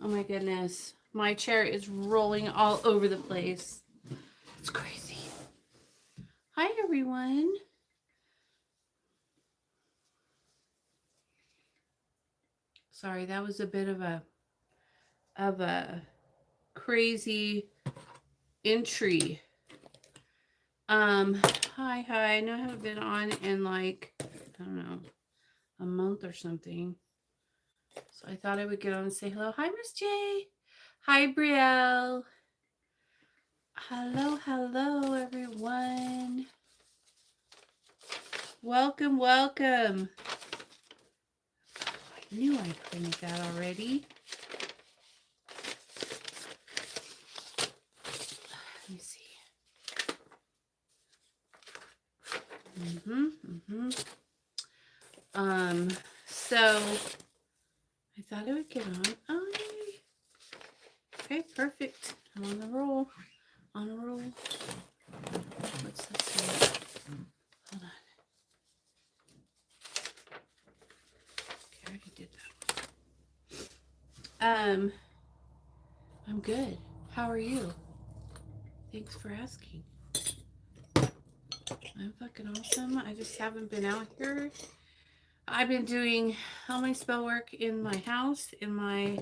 Oh my goodness. My chair is rolling all over the place. It's crazy. Hi everyone. Sorry, that was a bit of a crazy entry. Um, hi. I know I haven't been on in like, I don't know, a month or something. So I thought I would get on and say hello. Hi, Miss J. Hi, Brielle. Hello, everyone. Welcome. I knew I printed that already. Let me see. So I thought I would get on. Oh, okay, perfect. I'm on the roll. What's this one? Hold on. Okay, I already did that. I'm good. How are you? Thanks for asking. I'm fucking awesome. I just haven't been out here. I've been doing all my spell work in my house. In my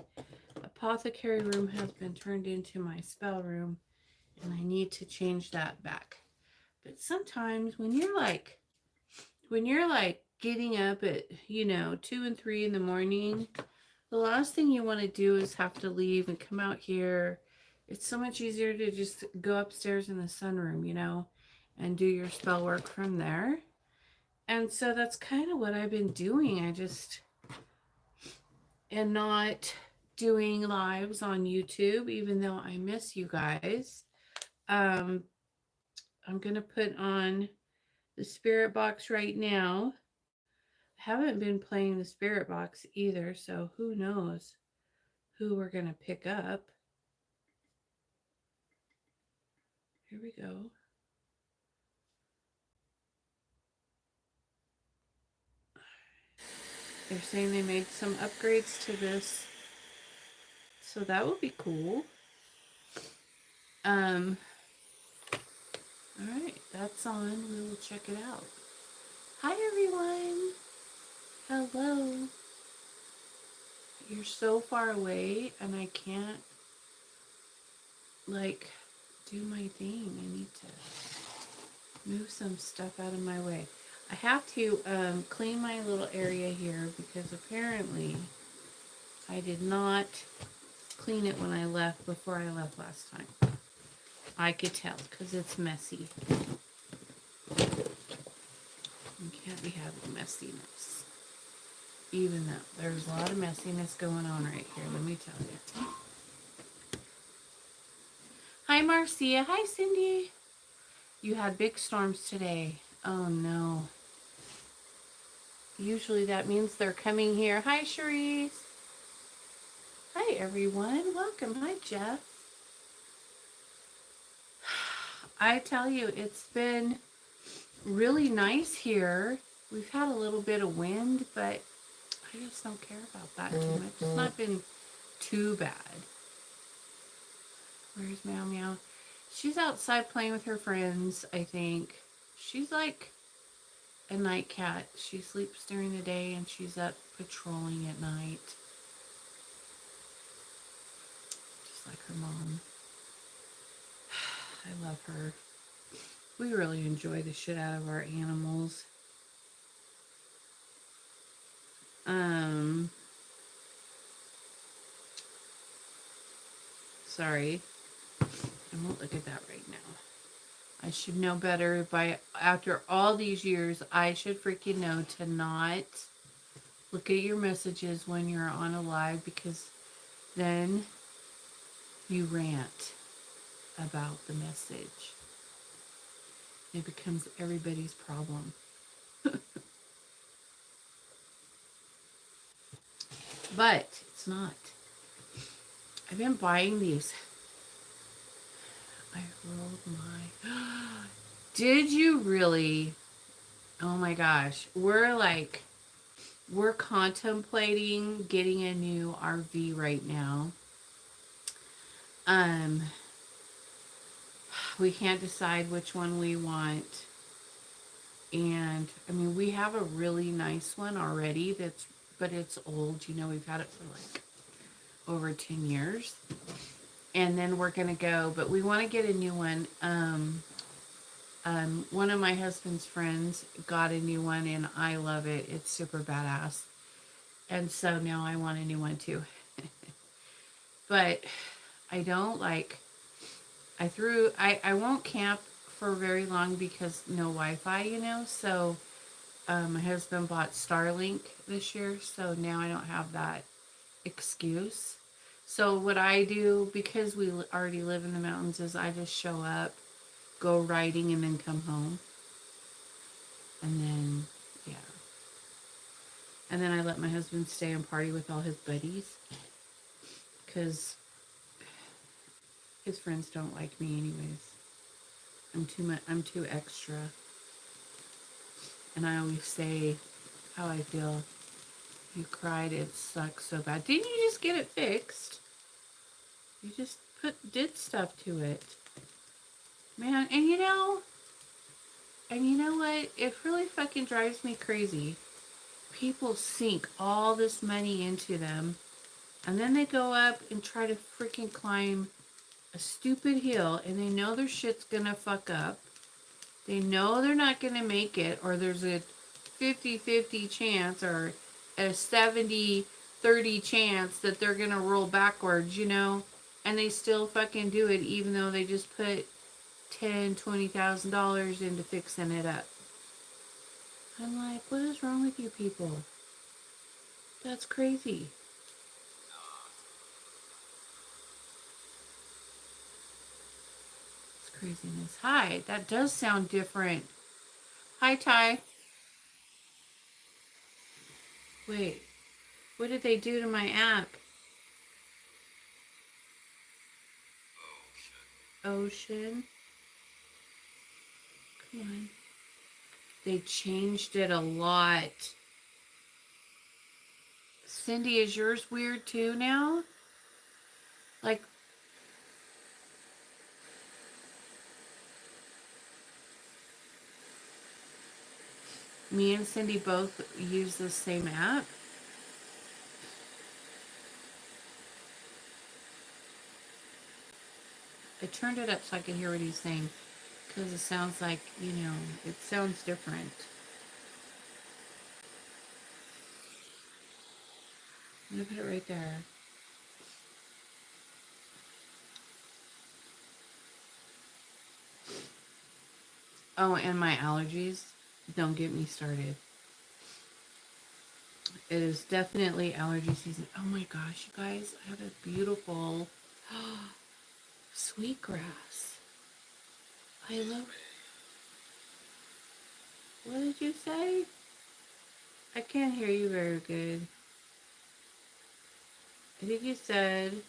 apothecary room has been turned into my spell room, and I need to change that back. But sometimes when you're like getting up at 2 and 3 in the morning, the last thing you want to do is have to leave and come out here. It's so much easier to just go upstairs in the sunroom, and do your spell work from there. And so that's kind of what I've been doing. And not doing lives on YouTube, even though I miss you guys. Um, I'm going to put on the spirit box right now. I haven't been playing the spirit box either, so who knows who we're going to pick up. Here we go. They're saying they made some upgrades to this, so that will be cool. All right, that's on. We will check it out. Hi, everyone. Hello. You're so far away, and I can't, do my thing. I need to move some stuff out of my way. I have to clean my little area here because apparently I did not clean it when I left before I left last time. I could tell because it's messy. You can't be having messiness. Even though there's a lot of messiness going on right here, let me tell you. Hi, Marcia. Hi, Cindy. You had big storms today. Oh, no. Usually that means they're coming here. Hi, Cherise. Hi, everyone. Welcome. Hi, Jeff. I tell you, it's been really nice here. We've had a little bit of wind, but I just don't care about that too much. It's not been too bad. Where's Meow Meow? She's outside playing with her friends, I think. She's like a night cat. She sleeps during the day and she's up patrolling at night. Just like her mom. I love her. We really enjoy the shit out of our animals. Sorry. I won't look at that right now. I should know better after all these years, I should freaking know to not look at your messages when you're on a live because then you rant about the message. It becomes everybody's problem. But it's not. I've been buying these. I rolled my... Did you really? Oh my gosh. We're contemplating getting a new RV right now. Um, we can't decide which one we want. And I mean, we have a really nice one already but it's old. You know, we've had it for like over 10 years. And then we're going to go, but we want to get a new one. One of my husband's friends got a new one and I love it. It's super badass. And so now I want a new one too. But I don't like, I won't camp for very long because no Wi-Fi, you know. So my husband bought Starlink this year, so now I don't have that excuse. So what I do, because we already live in the mountains, is I just show up, go riding, and then come home. And then, yeah. And then I let my husband stay and party with all his buddies. Because his friends don't like me anyways. I'm too extra. And I always say how I feel. You cried, it sucks so bad. Didn't you just get it fixed? You just did stuff to it. Man, and you know what? It really fucking drives me crazy. People sink all this money into them, and then they go up and try to freaking climb a stupid hill, and they know their shit's gonna fuck up. They know they're not gonna make it, or there's a 50-50 chance, or a 70-30 chance that they're gonna roll backwards, you know? And they still fucking do it, even though they just put $10,000-$20,000 into fixing it up. I'm like, what is wrong with you people? That's crazy. It's craziness. Hi, that does sound different. Hi, Ty. Wait, what did they do to my app? Ocean. Come on. They changed it a lot. Cindy, is yours weird too now? Like, me and Cindy both use the same app? I turned it up so I could hear what he's saying. Because it sounds like, you know, it sounds different. I'm going to put it right there. Oh, and my allergies. Don't get me started. It is definitely allergy season. Oh my gosh, you guys, I have a beautiful sweetgrass. I love. What did you say? I can't hear you very good. I think you said.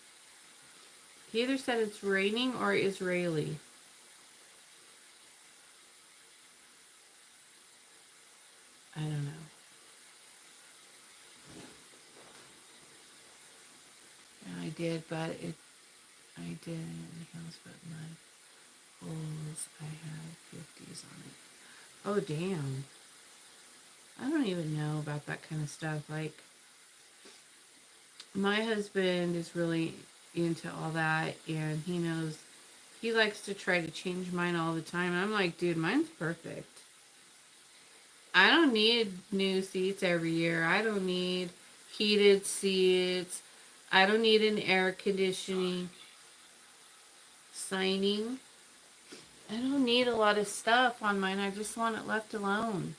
He either said it's raining or Israeli. I don't know. Yeah, I did, but it. I did in the house, but my holes, I have 50s on it. Oh, damn. I don't even know about that kind of stuff. Like, my husband is really into all that, and he knows he likes to try to change mine all the time. I'm like, dude, mine's perfect. I don't need new seats every year. I don't need heated seats. I don't need an air conditioning signing. I don't need a lot of stuff on mine. I just want it left alone.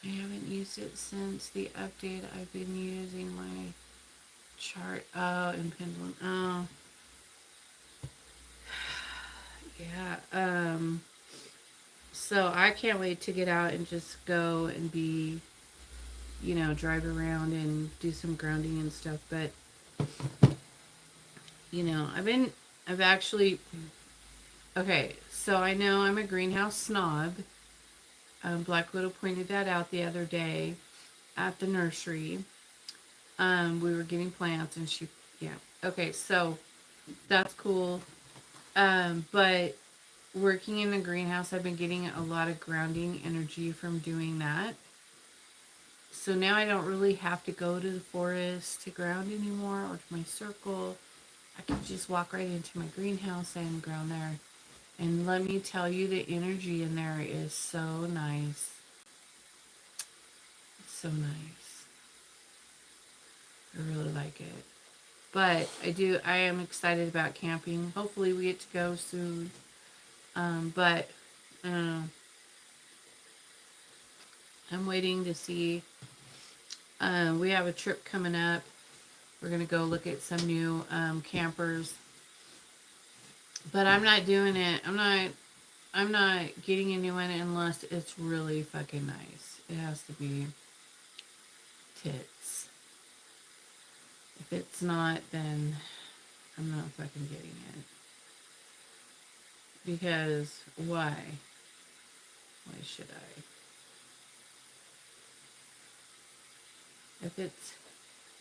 I haven't used it since the update. I've been using my chart. Oh, and pendulum. Oh, yeah. So I can't wait to get out and just go and be, you know, drive around and do some grounding and stuff. But, you know, I've actually, okay, so I know I'm a greenhouse snob. Black Widow pointed that out the other day at the nursery. We were getting plants and she, yeah. Okay, so That's cool. But working in the greenhouse, I've been getting a lot of grounding energy from doing that. So now I don't really have to go to the forest to ground anymore or to my circle. I can just walk right into my greenhouse and ground there. And let me tell you, the energy in there is so nice. It's so nice. I really like it. But I am excited about camping. Hopefully, we get to go soon. But uh, I'm waiting to see. We have a trip coming up. We're gonna go look at some new campers. But I'm not doing it. I'm not getting a new one unless it's really fucking nice. It has to be tits. If it's not, then I'm not fucking getting it. Because why? Why should I? If it's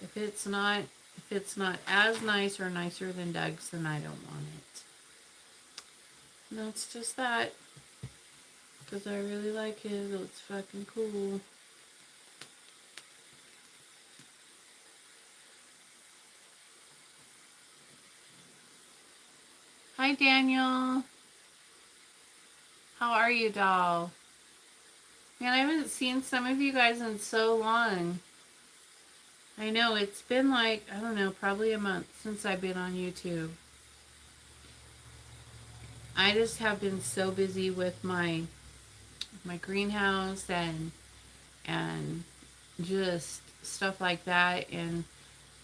if it's not if it's not as nice or nicer than Doug's, then I don't want it. No, it's just that because I really like it. It's fucking cool. Hi, Daniel. How are you, doll? Man, I haven't seen some of you guys in so long. I know it's been like, I don't know, probably a month since I've been on YouTube. I just have been so busy with my greenhouse and just stuff like that and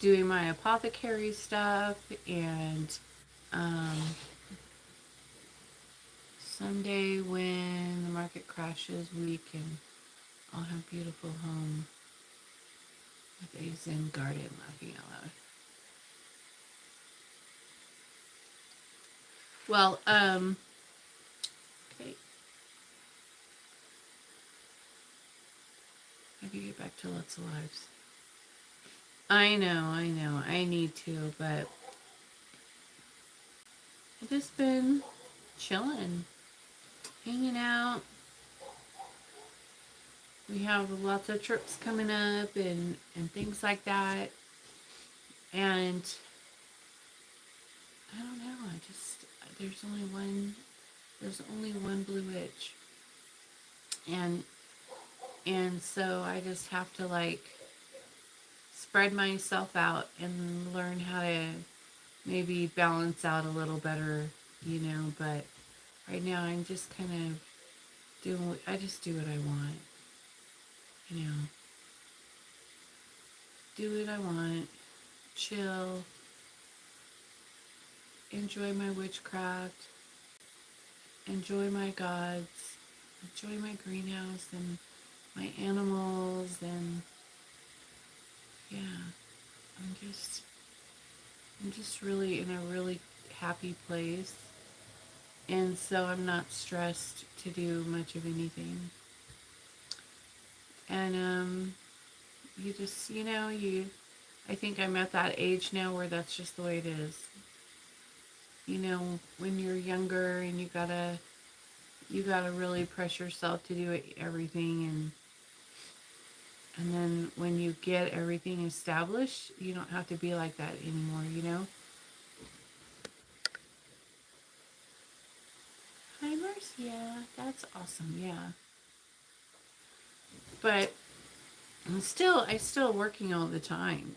doing my apothecary stuff and um, someday when the market crashes we can all have a beautiful home with a Zen garden. Laughing out loud. Well, okay, I can get back to lots of lives. I know, I need to, but I've just been chilling, hanging out. We have lots of trips coming up and things like that. And I don't know, I just there's only one blue witch. And and so I just have to like spread myself out and learn how to maybe balance out a little better, but right now I'm just kind of I just do what I want, you know, do what I want, chill, enjoy my witchcraft, enjoy my gods, enjoy my greenhouse and my animals, and yeah, I'm just I'm just really in a really happy place. And so I'm not stressed to do much of anything. And you just, I think I'm at that age now where that's just the way it is. When you're younger and you gotta really press yourself to do everything, and then when you get everything established, you don't have to be like that anymore. Hi, Marcia. That's awesome. Yeah. But I still working all the time,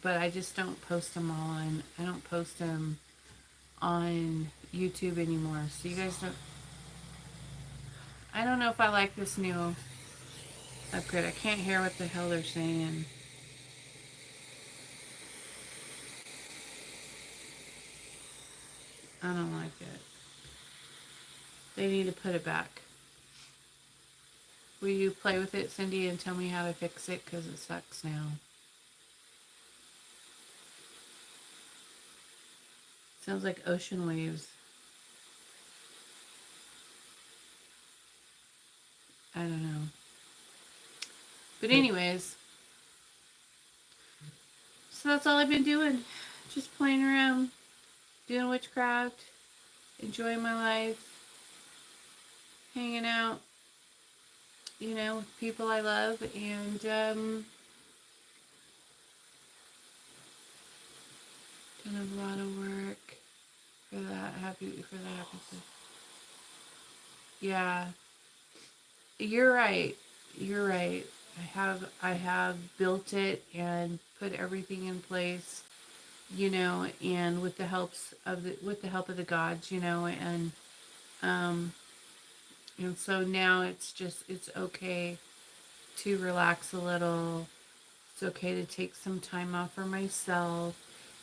but I just don't post them I don't post them on YouTube anymore. So you guys don't, I don't know if I like this new upgrade. I can't hear what the hell they're saying. I don't like it. They need to put it back. Will you play with it, Cindy, and tell me how to fix it? Because it sucks now. Sounds like ocean waves. I don't know. But anyways, so that's all I've been doing. Just playing around. doing witchcraft, enjoying my life, hanging out, you know, with people I love, and done a lot of work for that episode. Yeah, you're right. You're right. I have built it and put everything in place, you know, and with the help of the gods, you know, um and so now it's okay to relax a little. It's okay to take some time off for myself.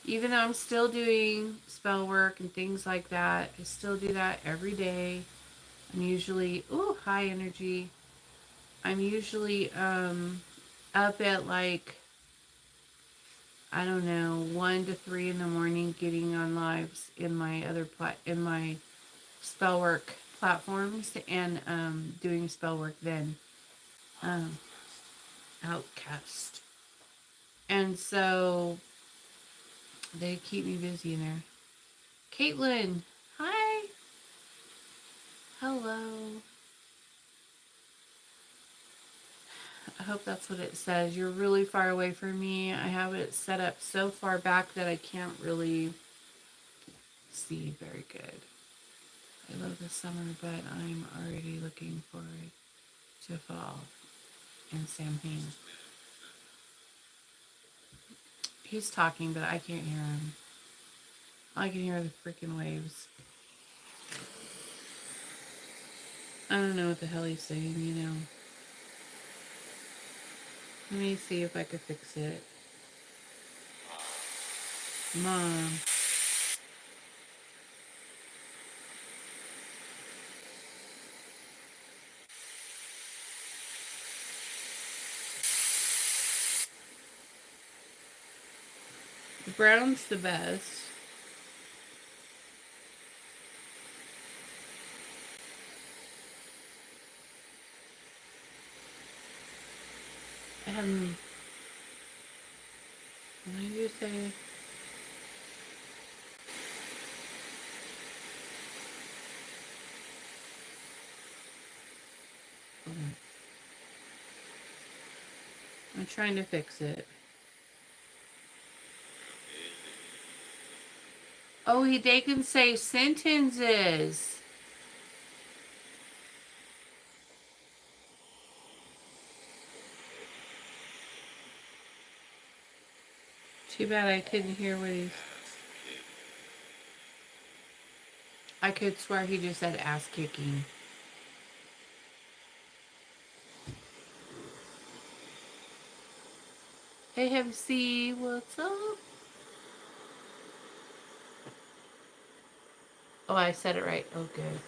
Even though I'm still doing spell work and things like that, I still do that every day. I'm usually, high energy. I'm usually up at like, I don't know, 1 to 3 in the morning getting on lives in my in my spell work platforms and doing spell work then. Um, Outcast. And so they keep me busy in there. Caitlin, hi. Hello. I hope that's what it says. You're really far away from me. I have it set up so far back that I can't really see very good. I love the summer, but I'm already looking forward to fall. And Sam Hain. He's talking, but I can't hear him. I can hear the freaking waves. I don't know what the hell he's saying, you know. Let me see if I could fix it. Mom. The brown's the best. What did you say? I'm trying to fix it. Oh, they can say sentences. Too bad I couldn't hear what he's... I could swear he just said ass kicking. Hey, MC, what's up? Oh, I said it right. Oh, good.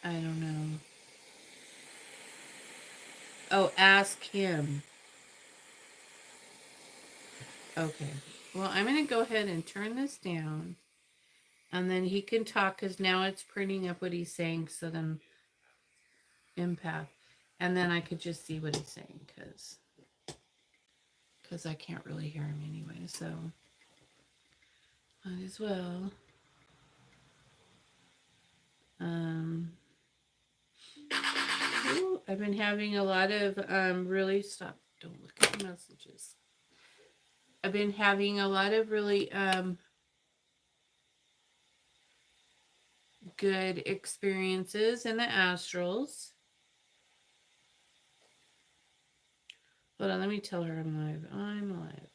I don't know. Oh, ask him. Okay. Well, I'm going to go ahead and turn this down. And then he can talk because now it's printing up what he's saying. So then, empath. And then I could just see what he's saying because I can't really hear him anyway. So, might as well. Ooh, I've been having a lot of really stop. Don't look at the messages. I've been having a lot of really good experiences in the astrals. Hold on, let me tell her I'm live. I'm live.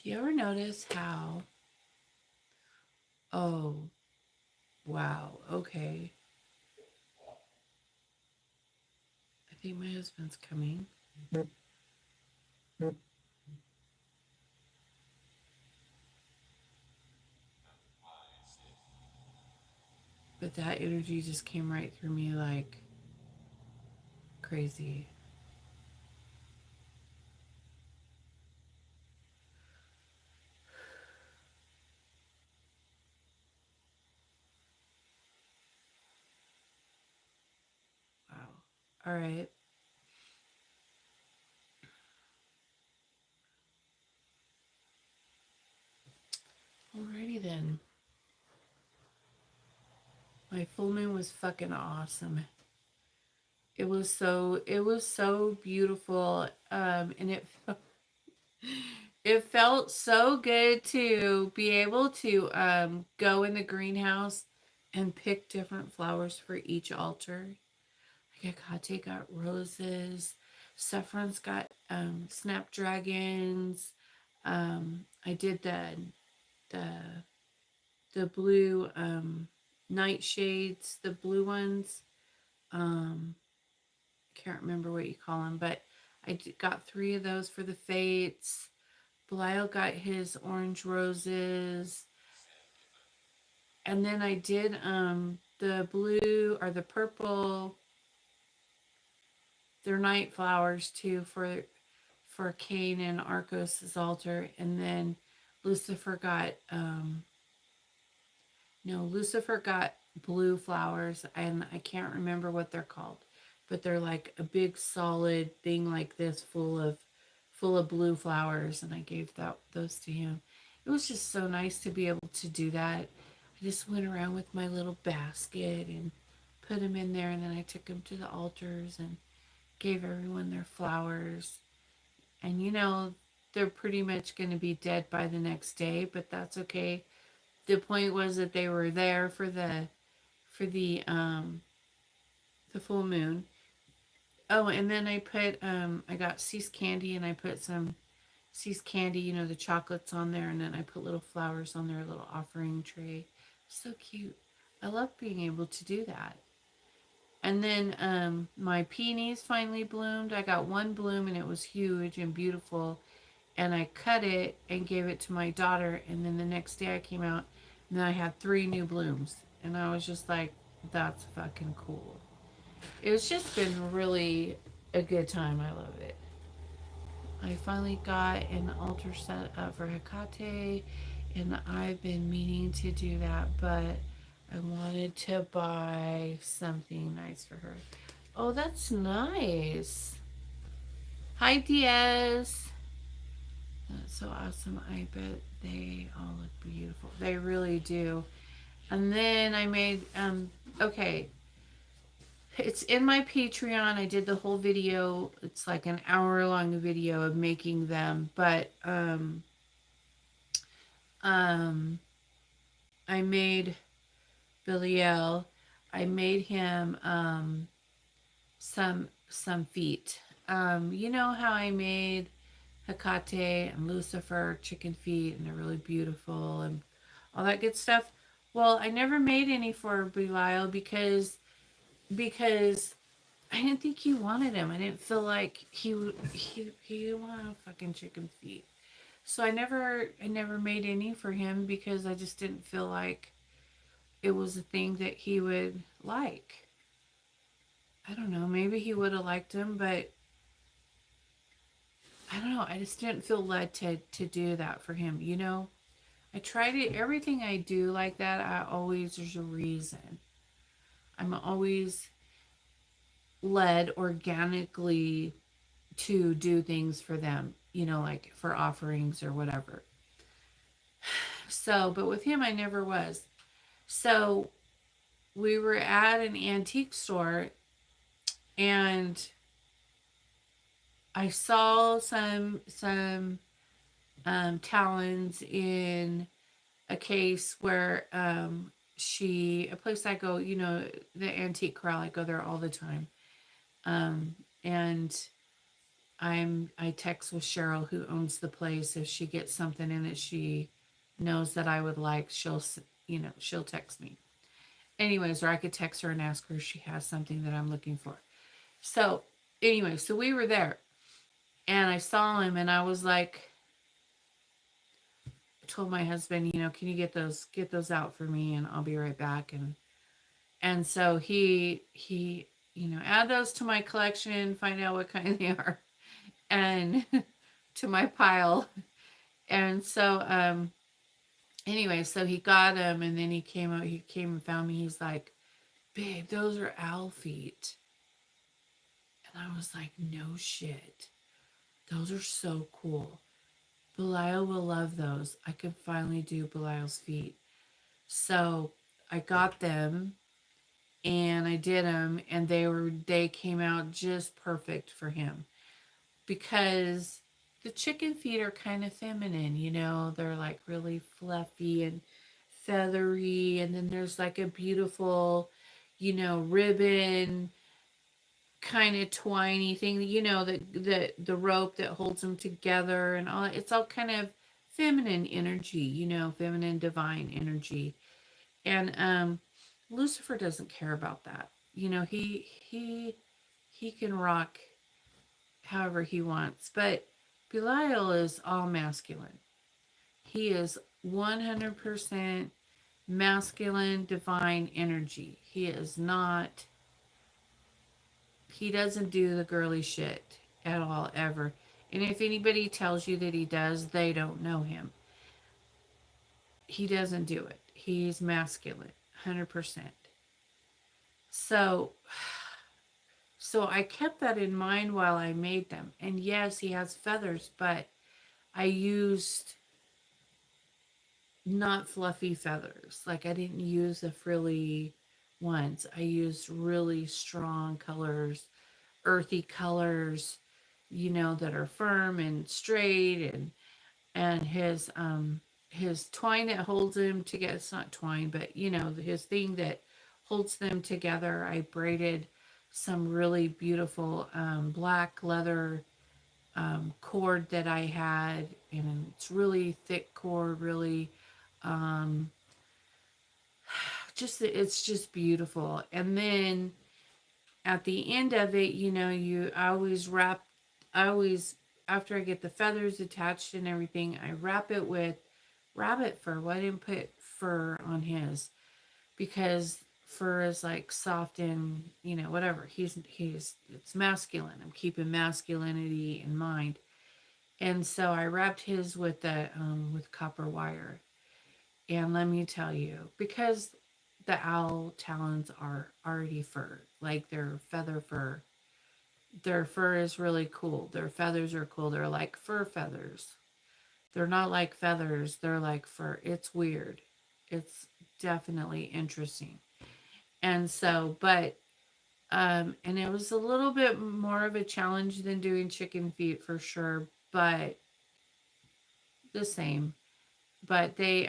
Do you ever notice how? Oh, wow. Okay. I think my husband's coming. But that energy just came right through me like crazy. All right. Alrighty then. My full moon was fucking awesome. It was so beautiful. And it felt so good to be able to go in the greenhouse and pick different flowers for each altar. Like Hecate got roses, Saffron's got snapdragons. I did the the blue nightshades, the blue ones. Um, can't remember what you call them, but got 3 of those for the fates. Belial got his orange roses, and then I did the blue or the purple. They're night flowers too for Cain and Arcos's altar, and then Lucifer got no, Lucifer got blue flowers, and I can't remember what they're called, but they're like a big solid thing like this, full of blue flowers, and I gave those to him. It was just so nice to be able to do that. I just went around with my little basket and put them in there, and then I took them to the altars and gave everyone their flowers. And they're pretty much going to be dead by the next day, but that's okay. The point was that they were there for the full moon. Oh, and then I got Cease candy, and I put some Cease candy, the chocolates on there, and then I put little flowers on their little offering tray. So cute. I love being able to do that. And then my peonies finally bloomed. I got one bloom, and it was huge and beautiful, and I cut it and gave it to my daughter. And then the next day I came out, and then I had 3 new blooms, and I was just like, that's fucking cool. It's just been really a good time. I love it. I finally got an altar set up for Hecate, and I've been meaning to do that, but I wanted to buy something nice for her. Oh, that's nice. Hi, Diaz. That's so awesome. I bet they all look beautiful. They really do. And then I made, okay, it's in my Patreon. I did the whole video. It's like an hour long video of making them, but um, I made Belial. I made him some feet. You know how I made Hecate and Lucifer chicken feet, and they're really beautiful and all that good stuff. Well, I never made any for Belial because I didn't think he wanted him. I didn't feel like he didn't want fucking chicken feet. So I never made any for him because I just didn't feel like it was a thing that he would like. I don't know. Maybe he would have liked him, but I don't know. I just didn't feel led to do that for him. I tried it. Everything I do like that, there's a reason. I'm always led organically to do things for them, like for offerings or whatever. So, but with him, I never was. So we were at an antique store, and I saw some talons in a case where a place I go, the antique corral, I go there all the time. And I text with Cheryl, who owns the place. If she gets something in that she knows that I would like, she'll text me. Anyways, or I could text her and ask her if she has something that I'm looking for. So anyway, so we were there, and I saw him, and I was like, I told my husband, can you get those out for me, and I'll be right back. And so he add those to my collection, find out what kind they are, and to my pile. And so anyway, so he got them, and then he came and found me. He's like, babe, those are owl feet. And I was like, no shit. Those are so cool. Belial will love those. I could finally do Belial's feet. So I got them and I did them, and they came out just perfect for him because the chicken feet are kind of feminine, you know, they're like really fluffy and feathery, and then there's like a beautiful, you know, ribbon kind of twiny thing, you know, the rope that holds them together and all. It's all kind of feminine energy, you know, feminine divine energy. And Lucifer doesn't care about that. You know, he can rock however he wants, but Belial is all masculine. He is 100% masculine divine energy. He is not, he doesn't do the girly shit at all ever. And if anybody tells you that he does, they don't know him. He doesn't do it. He's masculine, 100%. So I kept that in mind while I made them. And yes, he has feathers, but I used not fluffy feathers. Like I didn't use the frilly ones. I used really strong colors, earthy colors, you know, that are firm and straight, and his twine that holds them together, it's not twine, but you know, his thing that holds them together, I braided some really beautiful black leather cord that I had, and it's really thick cord, really um, just it's just beautiful. And then at the end of it, you know, I always after I get the feathers attached and everything, I wrap it with rabbit fur. Well, I didn't put fur on his because fur is like soft and you know whatever. He's it's masculine. I'm keeping masculinity in mind. And so I wrapped his with copper wire. And let me tell you, because the owl talons are already fur, like they're feather fur. Their fur is really cool. Their feathers are cool. They're like fur feathers. They're not like feathers, they're like fur. It's weird. It's definitely interesting. And so, but and it was a little bit more of a challenge than doing chicken feet for sure, but the same. But they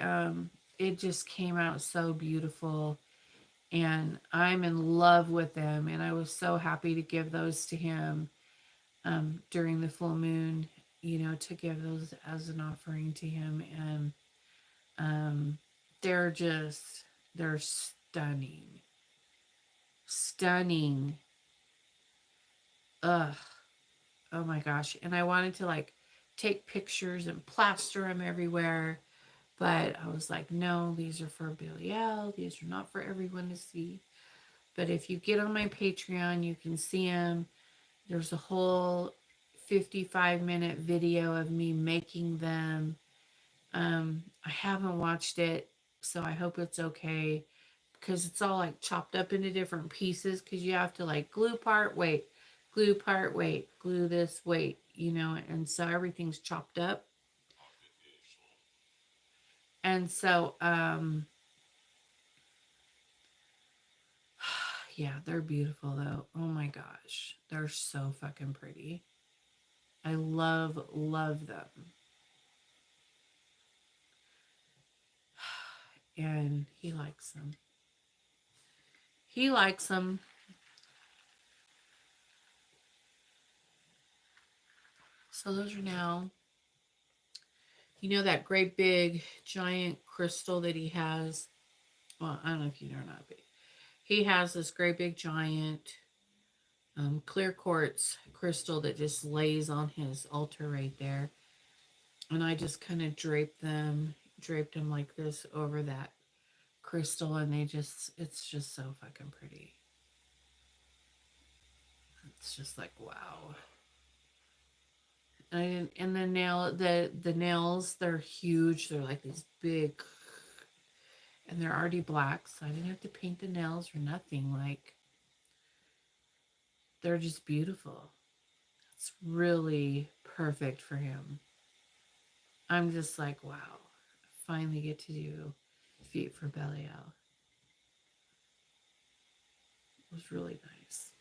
it just came out so beautiful, and I'm in love with them, and I was so happy to give those to him during the full moon, you know, to give those as an offering to him. And um they're just they're stunning. Stunning. Ugh. Oh my gosh. And I wanted to like take pictures and plaster them everywhere. But I was like, no, these are for Belial. These are not for everyone to see. But if you get on my Patreon, you can see them. There's a whole 55-minute video of me making them. I haven't watched it, so I hope it's okay because it's all like chopped up into different pieces because you have to like glue part, wait, glue part, wait, glue this, wait, you know, and so everything's chopped up. And so, yeah, they're beautiful though. Oh my gosh, they're so fucking pretty. I love them. And he likes them. He likes them. So those are now, you know, that great big giant crystal that he has. Well, I don't know if you know or not, but he has this great big giant clear quartz crystal that just lays on his altar right there. And I just kind of draped them like this over that crystal, and it's just so fucking pretty. It's just like wow. And the nails, they're huge. They're like these big, and they're already black, so I didn't have to paint the nails or nothing. Like they're just beautiful. It's really perfect for him. I'm just like, wow, I finally get to do feet for Belial. It was really nice.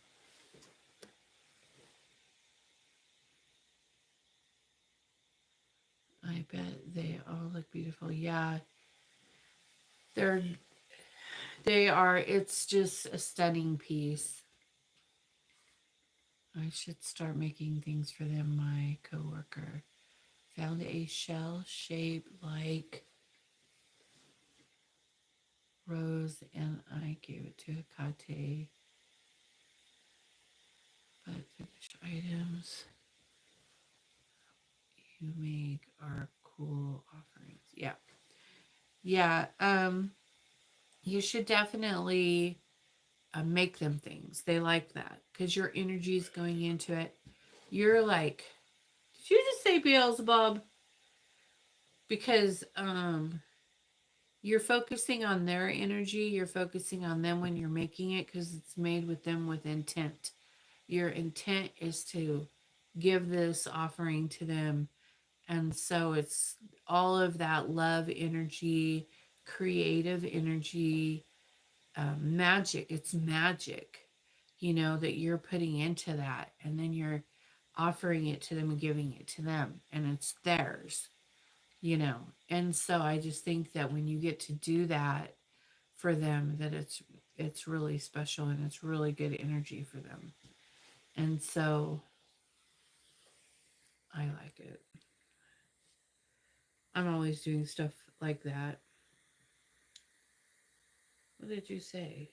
I bet they all look beautiful. Yeah, they're they are. It's just a stunning piece. I should start making things for them. My coworker found a shell shaped like rose, and I gave it to Hecate. But finished items you make are cool offerings. Yeah, yeah. You should definitely make them things. They like that because your energy is going into it. You're like, did you just say Beelzebub? Because you're focusing on their energy. You're focusing on them when you're making it because it's made with them with intent. Your intent is to give this offering to them. And so it's all of that love energy, creative energy, magic. It's magic, that you're putting into that. And then you're offering it to them and giving it to them. And it's theirs. And so I just think that when you get to do that for them, that it's really special and it's really good energy for them. And so I like it. I'm always doing stuff like that. What did you say?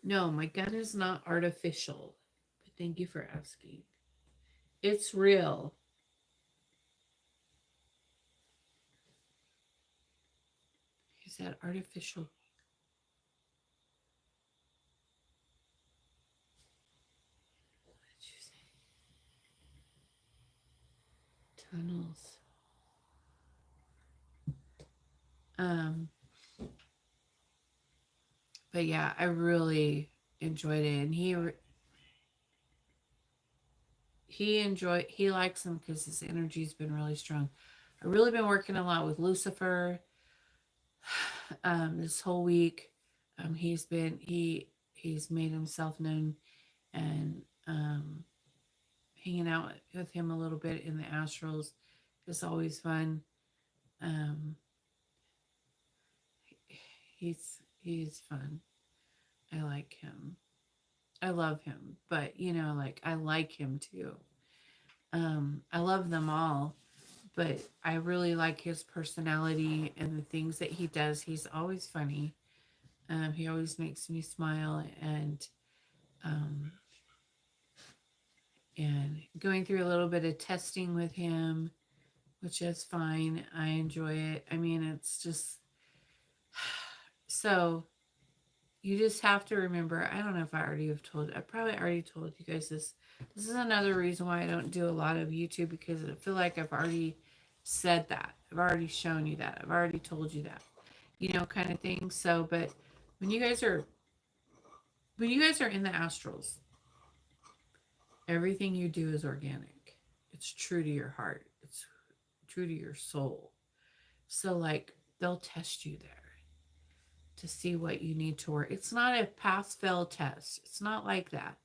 No, my gun is not artificial. But thank you for asking. It's real. Is that artificial? What did you say? Tunnels. Um, but yeah, I really enjoyed it, and he likes them because his energy's been really strong. I've really been working a lot with Lucifer this whole week. He's made himself known, and hanging out with him a little bit in the astrals is always fun. Um, he's fun. I like him. I love him, but like I like him too. I love them all, but I really like his personality and the things that he does. He's always funny. He always makes me smile, um, and going through a little bit of testing with him, which is fine. I enjoy it. I mean, it's just so you just have to remember. I don't know if I already have told. I probably already told you guys this. This is another reason why I don't do a lot of YouTube because I feel like I've already said that. I've already shown you that. I've already told you that. Kind of thing. So, but when you guys are when you guys are in the astrals, everything you do is organic. It's true to your heart. It's true to your soul. So like they'll test you there to see what you need to work. It's not a pass fail test. It's not like that.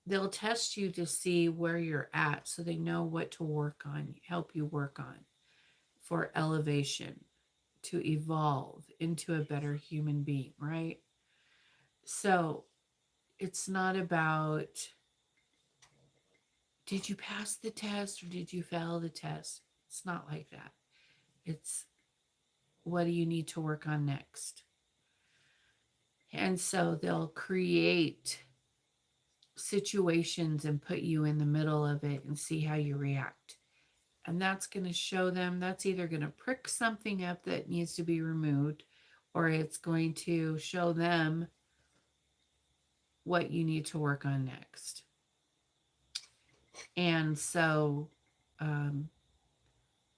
They'll test you to see where you're at so they know what to work on, help you work on for elevation, to evolve into a better human being, right? So it's not about did you pass the test or did you fail the test? It's not like that. It's what do you need to work on next? And so they'll create situations and put you in the middle of it and see how you react. And that's going to show them that's either going to prick something up that needs to be removed or it's going to show them what you need to work on next. And so um,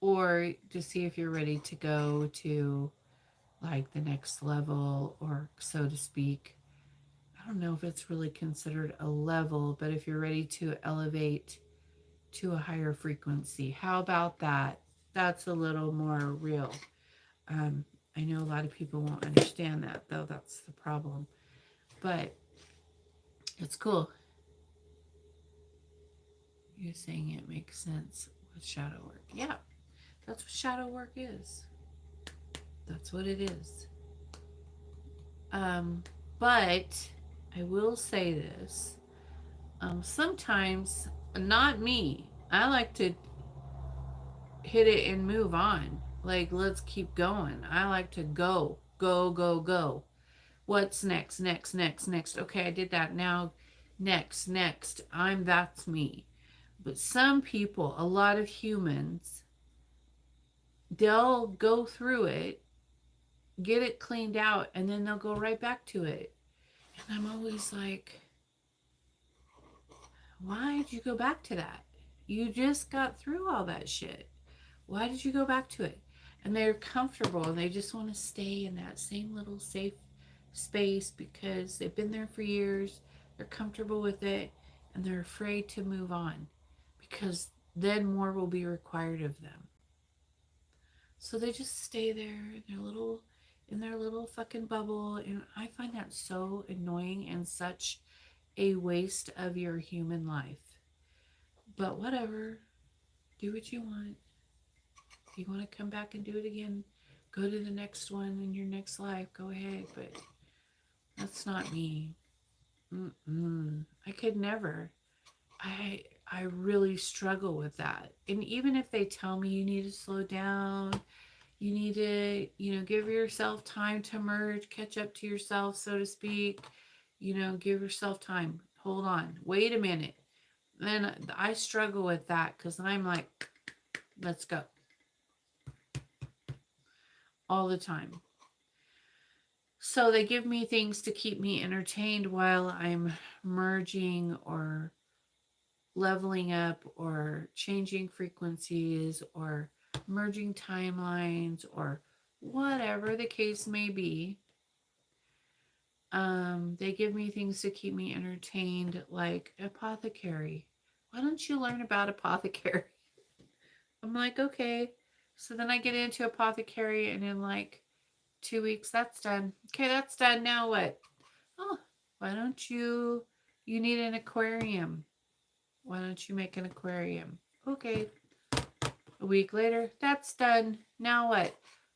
or to see if you're ready to go to like the next level, or so to speak. I don't know if it's really considered a level, but if you're ready to elevate to a higher frequency, how about that? That's a little more real. Um, I know a lot of people won't understand that, though. That's the problem. But it's cool. You're saying it makes sense with shadow work. Yeah, that's what shadow work is. That's what it is. Um, but I will say this. Sometimes, not me. I like to hit it and move on. Like, let's keep going. I like to go, go, go, go. What's next, next, next, next? Okay, I did that. Now, next, next. That's me. But some people, a lot of humans, they'll go through it, get it cleaned out, and then they'll go right back to it. And I'm always like, why did you go back to that? You just got through all that shit. Why did you go back to it? And they're comfortable and they just want to stay in that same little safe space because they've been there for years. They're comfortable with it and they're afraid to move on because then more will be required of them. So they just stay there in their little fucking bubble, and I find that so annoying and such a waste of your human life. But whatever, do what you want. If you want to come back and do it again, go to the next one in your next life. Go ahead, but that's not me. I could never. I really struggle with that. And even if they tell me you need to slow down, you need to, give yourself time to merge, catch up to yourself, so to speak. Give yourself time. Hold on. Wait a minute. Then I struggle with that because I'm like, let's go all the time. So they give me things to keep me entertained while I'm merging or leveling up or changing frequencies or merging timelines or whatever the case may be. They give me things to keep me entertained, like apothecary. Why don't you learn about apothecary? I'm like, okay. So then I get into apothecary, and in like 2 weeks, that's done. Okay, that's done. Now what? Oh, why don't you need an aquarium? Why don't you make an aquarium? Okay. A week later, that's done. Now what?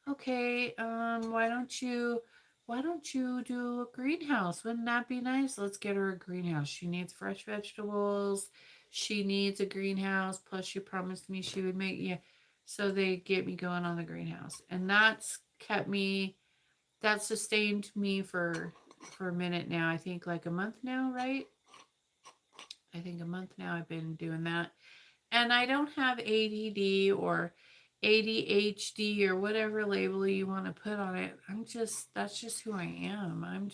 Okay, why don't you do a greenhouse? Wouldn't that be nice? Let's get her a greenhouse. She needs fresh vegetables. She needs a greenhouse. Plus, she promised me she would make, yeah. So they get me going on the greenhouse. And that sustained me for a minute now. I think like a month now, right? I think a month now I've been doing that. And I don't have ADD or ADHD or whatever label you want to put on it. That's just who I am.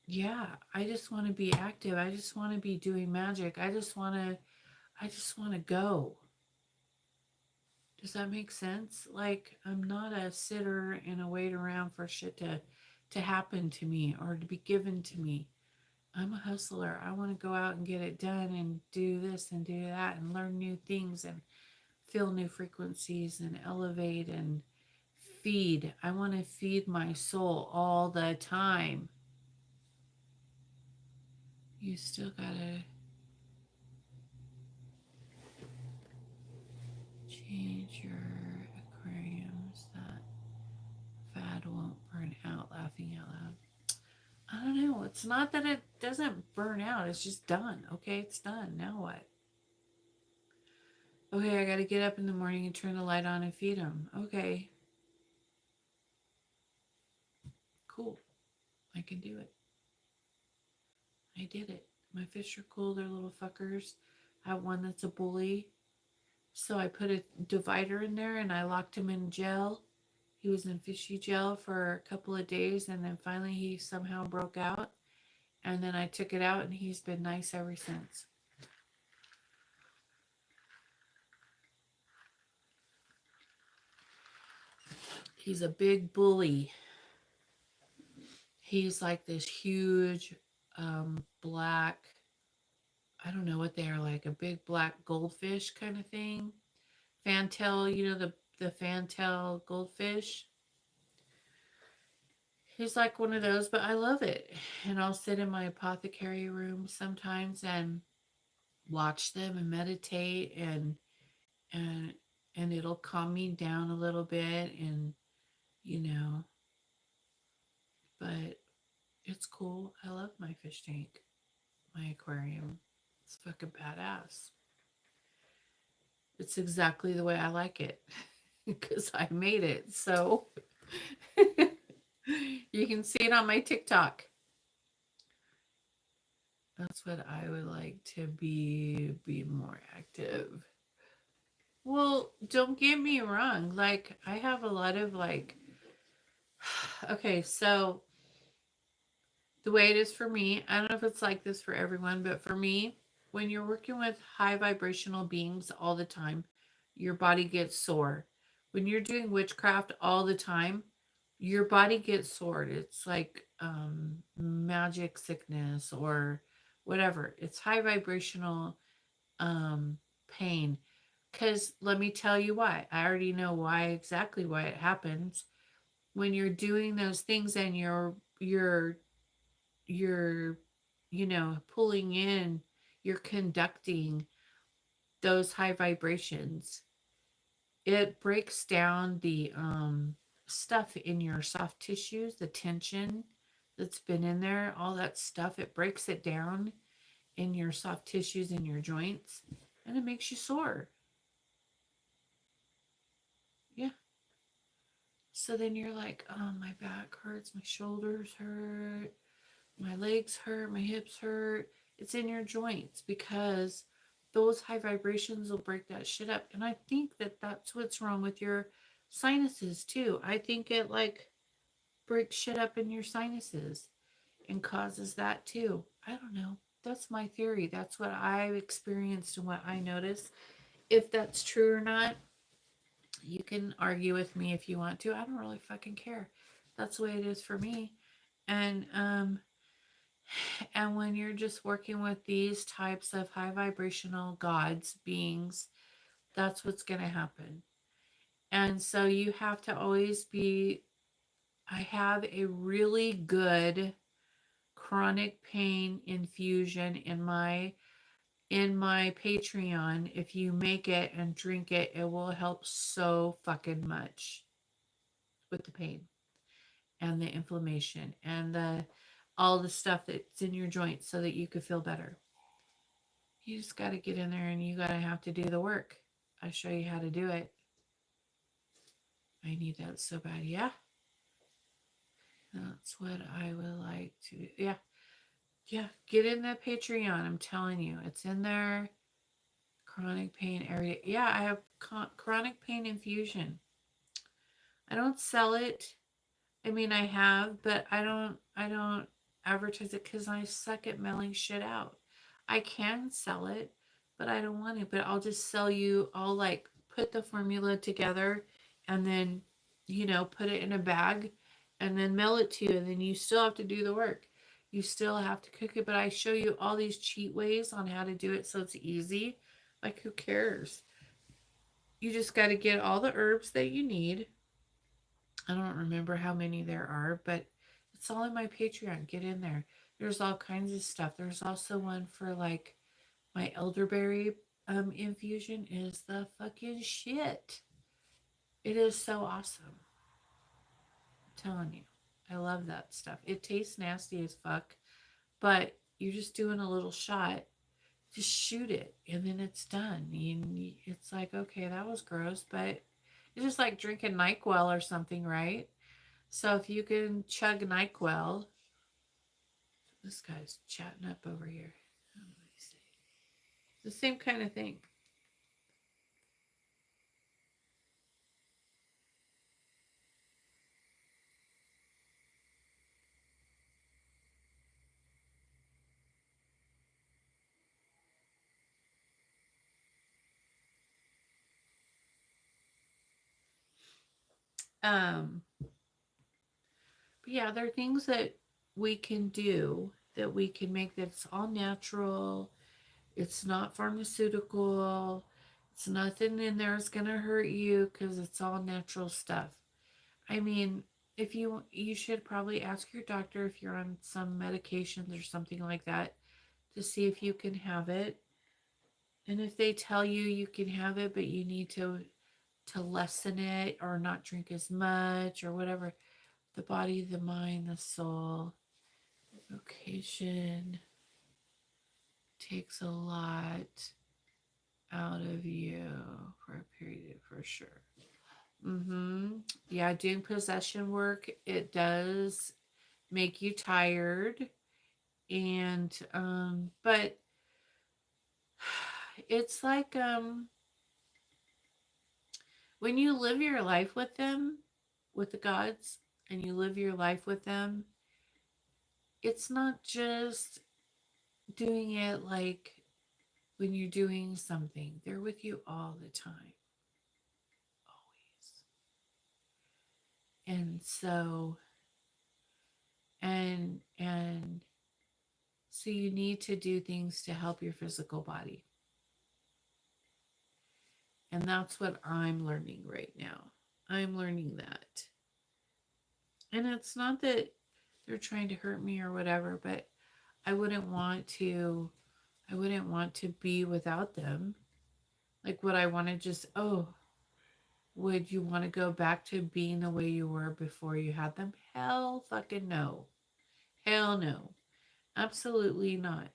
Yeah, I just want to be active. I just want to be doing magic. I just want to go. Does that make sense? Like, I'm not a sitter and a wait around for shit to happen to me or to be given to me. I'm a hustler. I want to go out and get it done and do this and do that and learn new things and feel new frequencies and elevate and feed. I want to feed my soul all the time. You still gotta change your aquariums. That fad won't burn out. Laughing out loud. I don't know. It's not that it doesn't burn out. It's just done. Okay, it's done. Now what? Okay, I gotta get up in the morning and turn the light on and feed them. Okay, cool. I can do it. I did it. My fish are cool. They're little fuckers. I have one that's a bully. So I put a divider in there and I locked him in jail. He was in fishy jail for a couple of days and then finally he somehow broke out. And then I took it out and he's been nice ever since. He's a big bully. He's like this huge black, I don't know what they are, like a big black goldfish kind of thing. Fantail, the fantail goldfish. He's like one of those, but I love it. And I'll sit in my apothecary room sometimes and watch them and meditate and and it'll calm me down a little bit and you know, but it's cool. I love my fish tank, my aquarium. It's fucking badass. It's exactly the way I like it because I made it. So you can see it on my TikTok. That's what I would like to be more active. Well, don't get me wrong. Like I have a lot of like okay, so the way it is for me, I don't know if it's like this for everyone, but for me, when you're working with high vibrational beings all the time, your body gets sore. When you're doing witchcraft all the time, your body gets sore. It's like magic sickness or whatever. It's high vibrational pain. Because let me tell you why. I already know why, exactly why it happens. When you're doing those things and you're pulling in, you're conducting those high vibrations, it breaks down the stuff in your soft tissues, the tension that's been in there, all that stuff, it breaks it down in your soft tissues in your joints and it makes you sore. Yeah. So then you're like, oh, my back hurts, my shoulders hurt, my legs hurt, my hips hurt. It's in your joints because those high vibrations will break that shit up. And I think that that's what's wrong with your sinuses too. I think it like breaks shit up in your sinuses and causes that too. I don't know. That's my theory. That's what I've experienced and what I noticed. If that's true or not, you can argue with me if you want to. I don't really fucking care. That's the way it is for me. And and when you're just working with these types of high vibrational gods, beings, that's what's going to happen. And so you have to always be, I have a really good chronic pain infusion in my Patreon. If you make it and drink it, it will help so fucking much with the pain and the inflammation and the all the stuff that's in your joints so that you could feel better. You just got to get in there and you got to have to do the work. I show you how to do it. I need that so bad. Yeah. That's what I would like to. Yeah. Yeah. Get in that Patreon. I'm telling you, it's in there. Chronic pain area. Yeah. I have chronic pain infusion. I don't sell it. I mean, I have, but I don't advertise it because I suck at mailing shit out. I can sell it, but I don't want to. But I'll just sell you, I'll like put the formula together and then, put it in a bag and then mail it to you. And then you still have to do the work. You still have to cook it. But I show you all these cheat ways on how to do it so it's easy. Like, who cares? You just got to get all the herbs that you need. I don't remember how many there are, but it's all in my Patreon. Get in there. There's all kinds of stuff. There's also one for like my elderberry infusion is the fucking shit. It is so awesome. I'm telling you. I love that stuff. It tastes nasty as fuck, but you're just doing a little shot. Just shoot it and then it's done. And it's like, okay, that was gross, but it's just like drinking NyQuil or something, right? So if you can chug NyQuil, this guy's chatting up over here. Let me see. The same kind of thing. But yeah, there are things that we can do that we can make that's all natural. It's not pharmaceutical. It's nothing in there that's gonna hurt you because it's all natural stuff. I mean, if you should probably ask your doctor if you're on some medications or something like that to see if you can have it. And if they tell you you can have it, but you need to lessen it or not drink as much or whatever, the body, the mind, the soul, vocation takes a lot out of you for a period for sure. Yeah, doing possession work, it does make you tired. And but it's like when you live your life with them, with the gods, and you live your life with them, it's not just doing it like when you're doing something. They're with you all the time, always. And so and so you need to do things to help your physical body. And that's what I'm learning right now. I'm learning that. And it's not that they're trying to hurt me or whatever, but I wouldn't want to I wouldn't want to be without them. Like would I want to just would you want to go back to being the way you were before you had them? Hell fucking no. Hell no. Absolutely not.